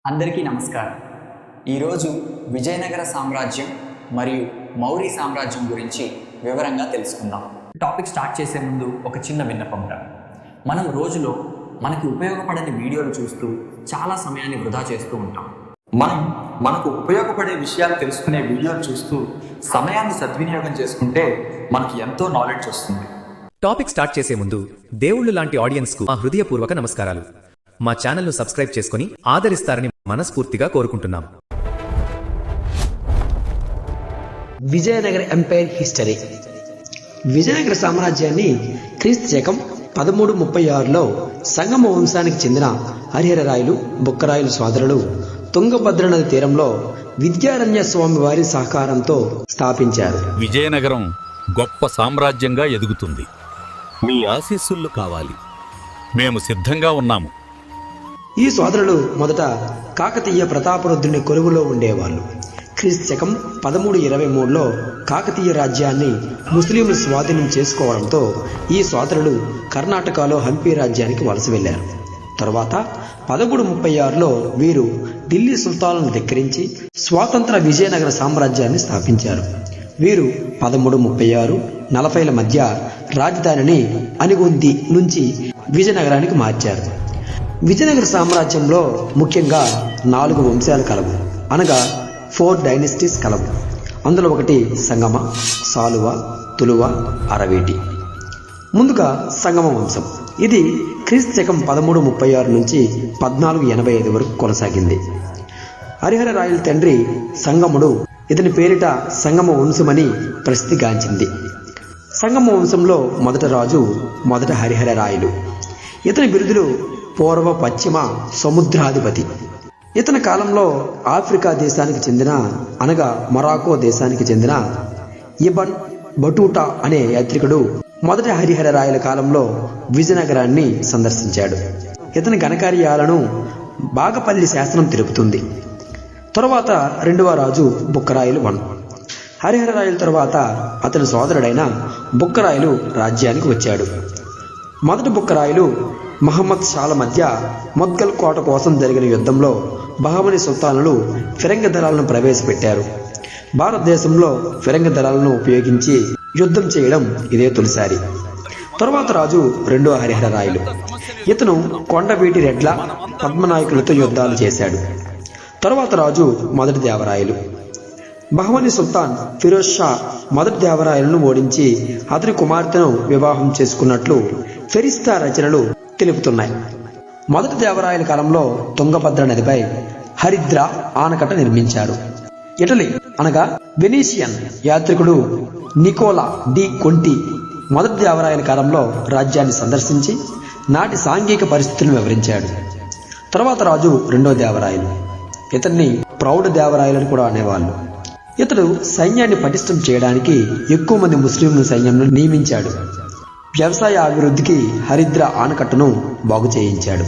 అందరికీ నమస్కారం. ఈరోజు విజయనగర సామ్రాజ్యం మరియు మౌర్య సామ్రాజ్యం గురించి వివరంగా తెలుసుకుందాం. టాపిక్ స్టార్ట్ చేసే ముందు ఒక చిన్న విన్నపం. మనం రోజులో మనకు ఉపయోగపడని వీడియోలు చూస్తూ చాలా సమయాన్ని వృధా చేస్తూ ఉంటాం. మనకు ఉపయోగపడే విషయాలు తెలుసుకునే వీడియోలు చూస్తూ సమయాన్ని సద్వినియోగం చేసుకుంటే మనకి ఎంతో నాలెడ్జ్ వస్తుంది. టాపిక్ స్టార్ట్ చేసే ముందు దేవుళ్ళు లాంటి ఆడియన్స్ కు మా హృదయపూర్వక నమస్కారాలు. మా ఛానల్ను సబ్స్క్రైబ్ చేసుకుని ఆదరిస్తారని మనస్ఫూర్తిగా కోరుకుంటున్నాం. Vijayanagara umpire history. విజయనగర సామ్రాజ్యాన్ని క్రీస్తు శకం 1336లో సంగమ వంశానికి చెందిన హరిహరరాయలు, బుక్కరాయలు సోదరులు తుంగభద్ర నది తీరంలో విద్యారణ్య స్వామి వారి సహకారంతో స్థాపించారు. విజయనగరం గొప్ప సామ్రాజ్యంగా ఎదుగుతుంది. మీ ఆశీస్సులు కావాలి. మేము సిద్ధంగా ఉన్నాము. ఈ సోదరులు మొదట కాకతీయ ప్రతాపరుద్రుని కొలువులో ఉండేవాళ్ళు. క్రీస్తు శకం 1323లో కాకతీయ రాజ్యాన్ని ముస్లింలు స్వాధీనం చేసుకోవడంతో ఈ సోదరులు కర్ణాటకలో హంపి రాజ్యానికి వలస వెళ్లారు. తరువాత 1336లో వీరు ఢిల్లీ సుల్తాన్లను ధిక్కరించి స్వాతంత్ర విజయనగర సామ్రాజ్యాన్ని స్థాపించారు. వీరు 1336-40ల మధ్య రాజధానిని అనిగొంది నుంచి విజయనగరానికి మార్చారు. విజయనగర సామ్రాజ్యంలో ముఖ్యంగా 4 వంశాలు కలవు, అనగా 4 డైనెస్టీస్ కలవు. అందులో ఒకటి సంగమ, సాలువ, తులువ, అరవేటి. ముందుగా సంగమ వంశం. ఇది క్రీస్తు శకం 1336 నుంచి 1485 వరకు కొనసాగింది. హరిహర రాయల తండ్రి సంగముడు ఇతని పేరిట సంగమ వంశమని ప్రసిద్ధిగాంచింది. సంగమ వంశంలో మొదట రాజు మొదట హరిహర రాయలు. ఇతని బిరుదులు పూర్వ పశ్చిమ సముద్రాధిపతి. ఇతని కాలంలో ఆఫ్రికా దేశానికి చెందిన, అనగా మొరాకో దేశానికి చెందిన ఇబన్ బటూటా అనే యాత్రికుడు మొదటి హరిహర రాయల కాలంలో విజయనగరాన్ని సందర్శించాడు. ఇతని ఘనకార్యాలను బాగపల్లి శాసనం తెలుపుతుంది. తరువాత రెండవ రాజు బుక్కరాయలు 1. హరిహర రాయల తరువాత అతని సోదరుడైన బుక్కరాయలు రాజ్యానికి వచ్చాడు. మొదటి బుక్కరాయలు మహమ్మద్ షాల మధ్య మొద్గల్ కోట కోసం జరిగిన యుద్ధంలో బహమనీ సుల్తానులు ఫిరంగి దళాలను ప్రవేశపెట్టారు. భారతదేశంలో ఫిరంగి దళాలను ఉపయోగించి యుద్ధం చేయడం ఇదే తొలిసారి. తరువాత రాజు రెండో హరిహర రాయలు. ఇతను కొండవీటి రెడ్ల, పద్మనాయకులతో యుద్ధాలు చేశాడు. తరువాత రాజు మొదటి దేవరాయలు. బహమనీ సుల్తాన్ ఫిరోజ్ షా మొదటి దేవరాయలను ఓడించి అతని కుమార్తెను వివాహం చేసుకున్నట్లు ఫెరిస్తా రచనలు తెలుపుతున్నాయి. మొదటి దేవరాయల కాలంలో తుంగభద్ర నదిపై హరిద్ర ఆనకట్ట నిర్మించారు. ఇటలీ, అనగా వెనీషియన్ యాత్రికుడు నికోలా డి కొంటి మొదటి దేవరాయల కాలంలో రాజ్యాన్ని సందర్శించి నాటి సాంఘిక పరిస్థితులను వివరించాడు. తర్వాత రాజు రెండో దేవరాయలు. ఇతన్ని ప్రౌఢ దేవరాయలని కూడా అనేవాళ్ళు. ఇతడు సైన్యాన్ని పటిష్టం చేయడానికి ఎక్కువ మంది ముస్లింల సైన్యంను నియమించాడు. వ్యవసాయ అభివృద్ధికి హరిద్ర ఆనకట్టను బాగు చేయించాడు.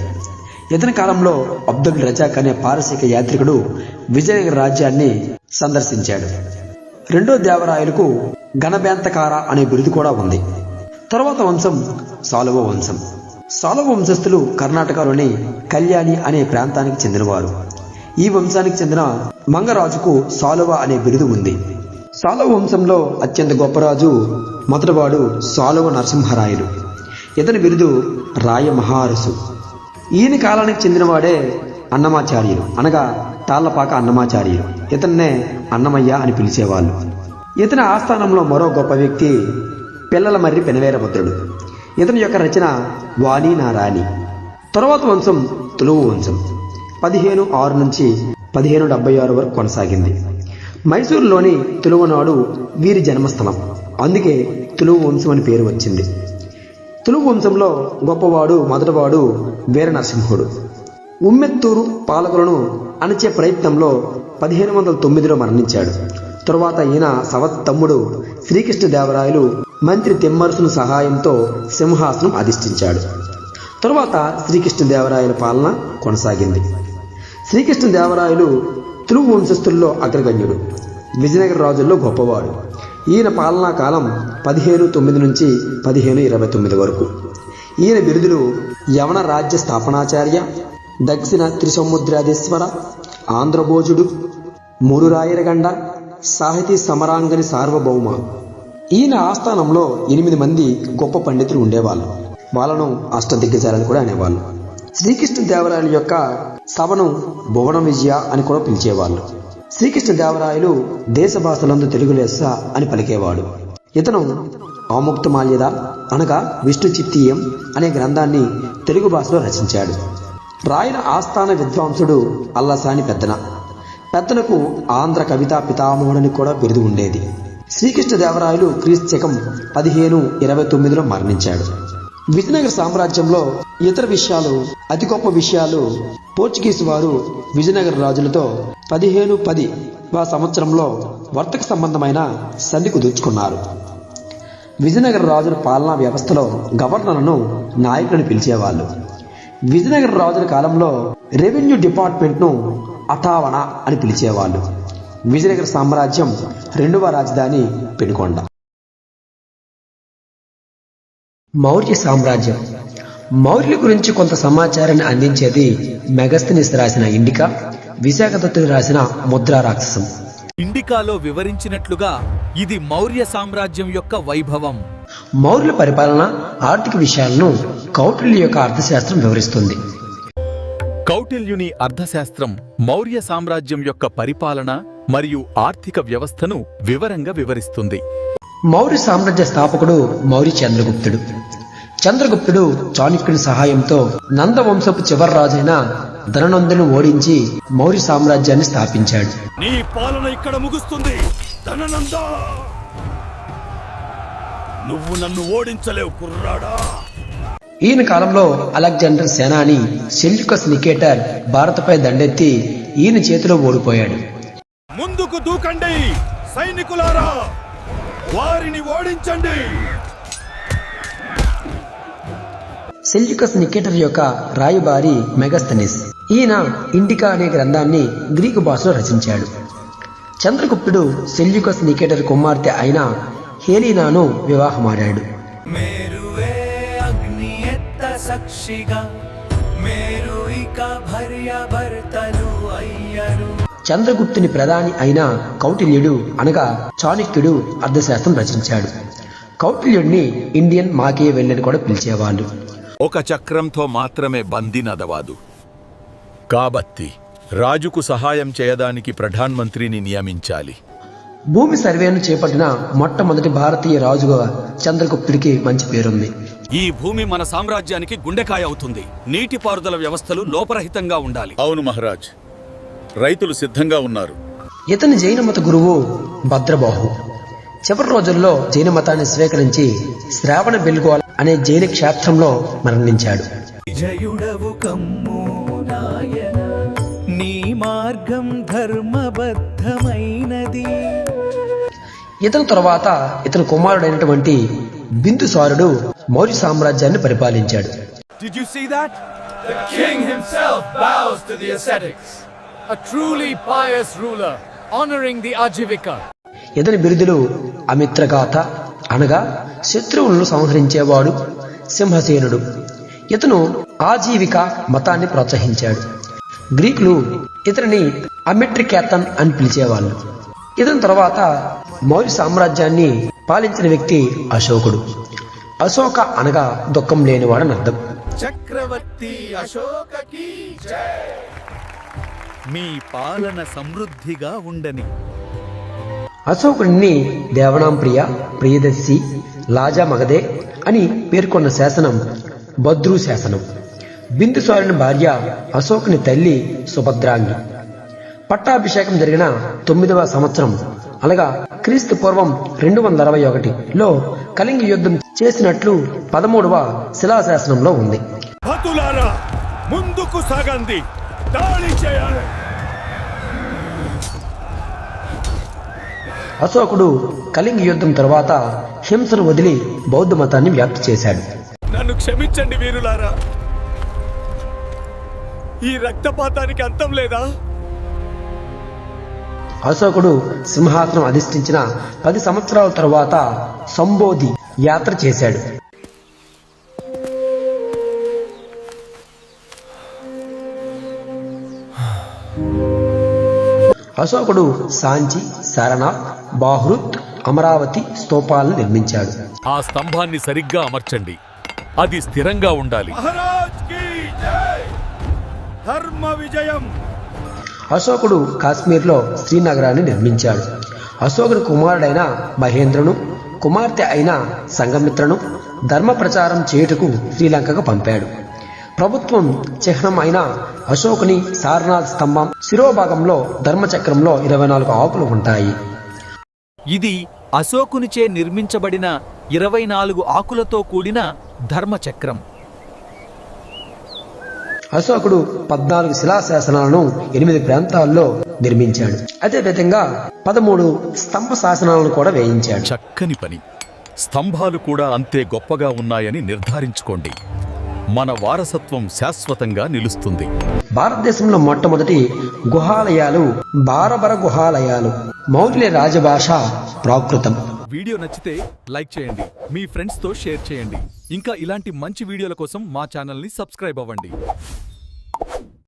ఇతని కాలంలో అబ్దుల్ రజాక్ అనే పారసీక యాత్రికుడు విజయనగర రాజ్యాన్ని సందర్శించాడు. రెండో దేవరాయలకు గణబేంతకార అనే బిరుదు కూడా ఉంది. తరువాత వంశం సాలువ వంశం. సాలువ వంశస్థులు కర్ణాటకలోని కళ్యాణి అనే ప్రాంతానికి చెందినవారు. ఈ వంశానికి చెందిన మంగరాజుకు సాలువ అనే బిరుదు ఉంది. సాలువ వంశంలో అత్యంత గొప్పరాజు మొదటివాడు సాలువ నరసింహరాయలు. ఇతని బిరుదు రాయ మహారసు. ఈయన కాలానికి చెందినవాడే అన్నమాచార్యులు, అనగా తాళ్లపాక అన్నమాచార్యులు. ఇతన్నే అన్నమయ్య అని పిలిచేవాళ్ళు. ఇతని ఆస్థానంలో మరో గొప్ప వ్యక్తి పిల్లల మర్రి పెనవేరభద్రుడు. ఇతని యొక్క రచన వాణి నా రాణి. తరువాత వంశం తులువు వంశం. 1506 నుంచి 1576 వరకు కొనసాగింది. మైసూరులోని తులువనాడు వీరి జన్మస్థలం. అందుకే తులువు వంశం అని పేరు వచ్చింది. తులువు వంశంలో గొప్పవాడు మొదటివాడు వీర నరసింహుడు. ఉమ్మెత్తూరు పాలకులను అణచే ప్రయత్నంలో 1509లో మరణించాడు. తరువాత ఈయన సవత్ తమ్ముడు శ్రీకృష్ణదేవరాయలు మంత్రి తిమ్మరసును సహాయంతో సింహాసనం అధిష్ఠించాడు. తరువాత శ్రీకృష్ణదేవరాయల పాలన కొనసాగింది. శ్రీకృష్ణదేవరాయలు తులువు వంశస్థుల్లో అగ్రగణ్యుడు. విజయనగర రాజుల్లో గొప్పవాడు. ఈయన పాలనా కాలం 1509 నుంచి 1529 వరకు. ఈయన బిరుదులు యవన రాజ్య స్థాపనాచార్య, దక్షిణ త్రిసముద్రాధీశ్వర, ఆంధ్రభోజుడు, మురురాయరగండ, సాహితీ సమరాంగని సార్వభౌమ. ఈయన ఆస్థానంలో 8 మంది గొప్ప పండితులు ఉండేవాళ్ళు. వాళ్ళను అష్టదిగ్గజాలని కూడా అనేవాళ్ళు. శ్రీకృష్ణదేవరాయల యొక్క సభను భువన విజయ అని కూడా పిలిచేవాళ్ళు. శ్రీకృష్ణదేవరాయలు దేశ భాషలందు తెలుగు లెస్స అని పలికేవాడు. ఇతను ఆముక్తమాల్యద అనగా విష్ణు చిత్తీయం అనే గ్రంథాన్ని తెలుగు భాషలో రచించాడు. రాయల ఆస్థాన విద్వాంసుడు అల్లసాని పెద్దనకు ఆంధ్ర కవితా పితామహుడని కూడా బిరుదు ఉండేది. శ్రీకృష్ణదేవరాయలు క్రీస్తు 1529లో మరణించాడు. విజయనగర సామ్రాజ్యంలో ఇతర విషయాలు, అతి గొప్ప విషయాలు, పోర్చుగీసు వారు విజయనగర రాజులతో 1510వ సంవత్సరంలో వర్తక సంబంధమైన సంధి కుదుర్చుకున్నారు. విజయనగర రాజుల పాలనా వ్యవస్థలో గవర్నర్లను నాయకులను పిలిచేవాళ్ళు. విజయనగర రాజుల కాలంలో రెవెన్యూ డిపార్ట్మెంట్ను అటావణ అని పిలిచేవాళ్ళు. విజయనగర సామ్రాజ్యం 2వ రాజధాని పెనుకొండ. మౌర్య సామ్రాజ్యం. మౌర్యుల గురించి కొంత సమాచారాన్ని అందించేది మెగస్తనీస్ రాసిన ఇండికా, విశాఖదత్తుడు రాసిన ముద్రా రాక్షసం. ఇండికాలో వివరించినట్లుగా ఇది మౌర్య సామ్రాజ్యం యొక్క వైభవం. మౌర్యుల పరిపాలన, ఆర్థిక విషయాలను కౌటిల్య యొక్క అర్థశాస్త్రం వివరిస్తుంది. కౌటిల్యుని అర్థశాస్త్రం మౌర్య సామ్రాజ్యం యొక్క పరిపాలన మరియు ఆర్థిక వ్యవస్థను వివరంగా వివరిస్తుంది. మౌర్య సామ్రాజ్య స్థాపకుడు మౌర్య చంద్రగుప్తుడు. చంద్రగుప్తుడు చాణక్యుని సహాయంతో నందవంశపు చివరి రాజైన ధననందును ఓడించి మౌర్య సామ్రాజ్యాన్ని స్థాపించాడు. నీ పాలన ఇక్కడ ముగుస్తుంది ధననంద. నువ్వు నన్ను ఓడించలేవు కుర్రాడా. ఈయన కాలంలో అలెగ్జాండర్ సేనాని సెల్యూకస్ నికేటర్ భారత్పై దండెత్తి ఈయన చేతిలో ఓడిపోయాడు. ముందుకు దూకండి సైనికులారా, వారిని ఓడించండి. సెల్యూకస్ నికేటర్ యొక్క రాయబారి మెగస్తనీస్. ఈయన ఇండికా అనే గ్రంథాన్ని గ్రీకు భాషలో రచించాడు. చంద్రగుప్తుడు సెల్యూకస్ నికేటర్ కుమార్తె అయిన హేలీనాను వివాహమాడాడు. చంద్రగుప్తుని ప్రధాని అయిన కౌటిల్యుడు అనగా చాణక్యుడు అర్థశాస్త్రం రచించాడు. కౌటిల్యుడిని ఇండియన్ మాకియవెల్లి కూడా పిలిచేవాళ్ళు. ఒక చక్రంతో మాత్రమే బంది నదవాదు కాబట్టి రాజుకు సహాయం చేయడానికి ప్రధానమంత్రిని నియమించాలి. భూమి సర్వేను చేపట్టిన మొట్టమొదటి భారతీయ రాజుగా చంద్రగుప్తుడికి మంచి పేరుంది. ఈ భూమి మన సామ్రాజ్యానికి గుండెకాయ అవుతుంది. నీటిపారుదల వ్యవస్థలు లోపరహితంగా ఉండాలి. అవును మహారాజ్, రైతులు సిద్ధంగా ఉన్నారు. ఇతని జైన మత గురువు భద్రబాహు. చివరి రోజుల్లో జైన మతాన్ని స్వీకరించి శ్రావణ బెల్గోల్ అనే జైన క్షేత్రంలో మరణించాడు. జయుడవు కమ్ము నాయన, నీ మార్గం ధర్మబద్ధమైనది. ఇతని తరువాత ఇతని కుమారుడైనటువంటి బిందుసారుడు మౌర్య సామ్రాజ్యాన్ని పరిపాలించాడు. Did you see that? The king himself bows to the ascetics. A truly pious ruler honoring the Ajivika. ఇతని బిరుదులు అమిత్రగాథ అనగా శత్రువులను సంహరించేవాడు, సింహసేనుడు. ఇతను ఆజీవిక మతాన్ని ప్రోత్సహించాడు. గ్రీకులు ఇతనిని అమిట్రికేతన్ అని పిలిచేవాళ్ళు. ఇతని తర్వాత మౌర్య సామ్రాజ్యాన్ని పాలించిన వ్యక్తి అశోకుడు. అశోక అనగా దుఃఖం లేనివాడని అర్థం. చక్రవర్తి అశోకకి జై. మీ పాలన సమృద్ధిగా ఉండని. అశోకుడిని దేవనాంప్రియ, ప్రియదర్శి, లాజా మగధే అని పేర్కొన్న శాసనం భద్రు శాసనం. బిందుసారుని భార్య అశోకుని తల్లి సుభద్రాంగి. పట్టాభిషేకం జరిగిన 9వ సంవత్సరం అనగా క్రీస్తు పూర్వం 261లో కళింగ యుద్ధం చేసినట్లు 13వ శిలాశాసనంలో ఉంది. భటులారా, ముందుకు సాగండి, దాడి చేయాలి. అశోకుడు కళింగ యుద్ధం తర్వాత హింసను వదిలి బౌద్ధ మతాన్ని వ్యాప్తి చేశాడు. నన్ను క్షమించండి వీరులారా, ఈ రక్తపాతానికి అంతం లేదా? అశోకుడు సింహాసనం అధిష్ఠించిన 10 సంవత్సరాల తరువాత సంబోధి యాత్ర చేశాడు. అశోకుడు సాంచి, సారనాథ్, బాహృత్, అమరావతి స్తూపాలను నిర్మించాడు. ఆ స్తంభాన్ని సరిగ్గా అమర్చండి. అది స్థిరంగా ఉండాలి. మహారాజ్ కీ జై! ధర్మ విజయం. అశోకుడు కాశ్మీర్లో శ్రీనగరాన్ని నిర్మించాడు. అశోకుని కుమారుడైన మహేంద్రను, కుమార్తె అయిన సంఘమిత్రను ధర్మ ప్రచారం చేయుటకు శ్రీలంకకు పంపాడు. ప్రభుత్వం చిహ్నం అయిన అశోకుని సారనాథ్ స్తంభం శిరోభాగంలో ధర్మచక్రంలో 24 ఆకులు ఉంటాయి. ఇది అశోకునిచే నిర్మించబడిన 24 ఆకులతో కూడిన ధర్మచక్రం. అశోకుడు 14 శిలాశాసనాలను 8 ప్రాంతాల్లో నిర్మించాడు. అదేవిధంగా 13 స్తంభ శాసనాలను కూడా వేయించాడు. చక్కని పని. స్తంభాలు కూడా అంతే గొప్పగా ఉన్నాయని నిర్ధారించుకోండి. మన వారసత్వం శాశ్వతంగా నిలుస్తుంది. భారతదేశంలో మొట్టమొదటి గుహాలయాలు బారబర గుహాలయాలు. మౌర్య రాజభాష ప్రాకృతం. వీడియో నచ్చితే లైక్ చేయండి, మీ ఫ్రెండ్స్తో షేర్ చేయండి. ఇంకా ఇలాంటి మంచి వీడియోల కోసం మా ఛానల్ని సబ్స్క్రైబ్ అవ్వండి.